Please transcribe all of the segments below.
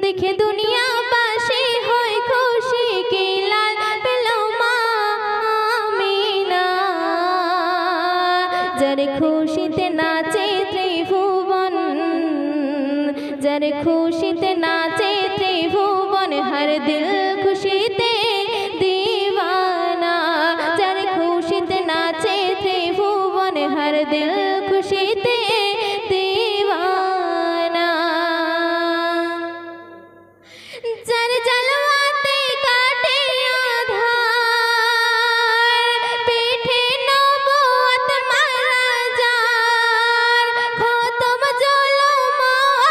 দেখে দুনিয়াবাসী হয় খুশি কি লাল পেল মা আমিনা। যার খুশিতে নাচে ত্রিভুবন, যার খুশিতে নাচে ত্রিভুবন, হর দিল খুশিতে दीवाना। যার খুশিতে নাচে ত্রিভুবন, হর দিল খুশিতে दीवाना। যার জলওয়াতে কাটে আধার, পিঠে নবুয়ত মারা যার, খতম জুলুম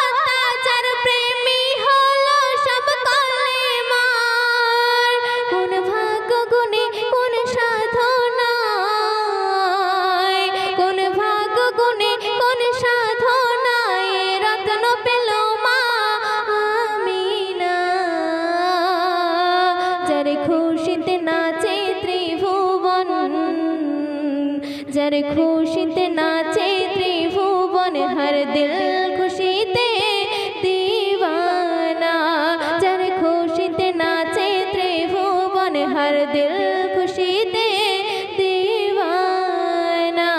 অত্যাচার, প্রেমী হলো সব কলেমার। কোন ভাগ্য গুণে কোন সাধনায়, কোন ভাগ্য গুণে কোন সাধনায় রত্ন পেল মা আমিনা। যার খুশিতে নাচে ত্রিভুবন, যার খুশিতে নাচে ত্রিভুবন, হর দিল খুশিতে दीवाना। যার খুশিতে নাচে ত্রিভুবন, হর দিল খুশিতে दीवाना।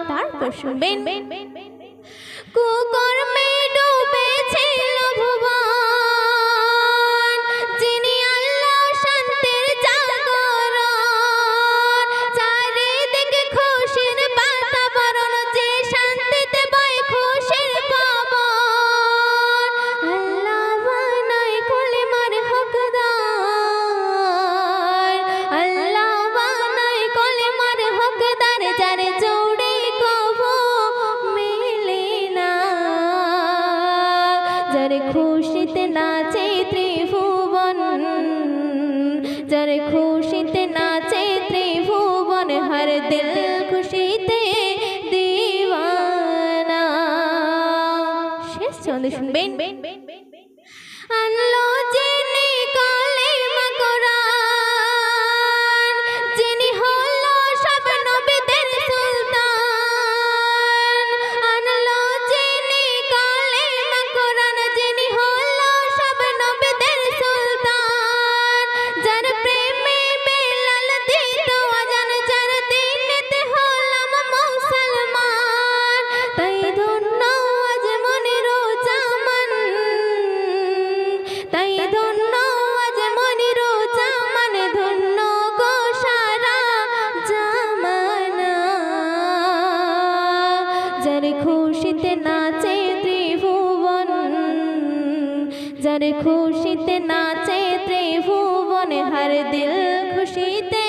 তারপর শুনবেন, কুকর্মে ডুবেছিল ভুবন, যিনি আল্লাহ শান্তির জাগরণ। চারিদিকে খুশির বাতাবরণ, যে শান্তিতে বয় খুশির পবন। আল্লাহ বানায় কলেমার হকদার, আল্লাহ বানায় কলেমার হকদার। যার জোড়ে কভু মেলে না, যার খুশিতে নাচে ত্রিভুবন, যার খুশিতে নাচে ত্রিভুবন, হর দিল খুশিতে दीवाना। শেষ ছন্দে শুনবেন, আনলো যিনি কালেমা কোরআন, যিনি হলো সব নবীদের সুলতান। আনলো যিনি কালেমা কোরআন, যিনি হলো সব নবীদের সুলতান। যার প্রেমে বেলাল দিত আজান, যার দিনেতে হলাম মুসলমান। তাই ধন্য আজ মনের জামান, তাই ধন্য আজ মনের জামান, ধন্য গো সারা জামানা। যার খুশিতে নাচে ত্রিভুবন, যার খুশিতে নাচে ত্রিভুবন, হর দিল খুশিতে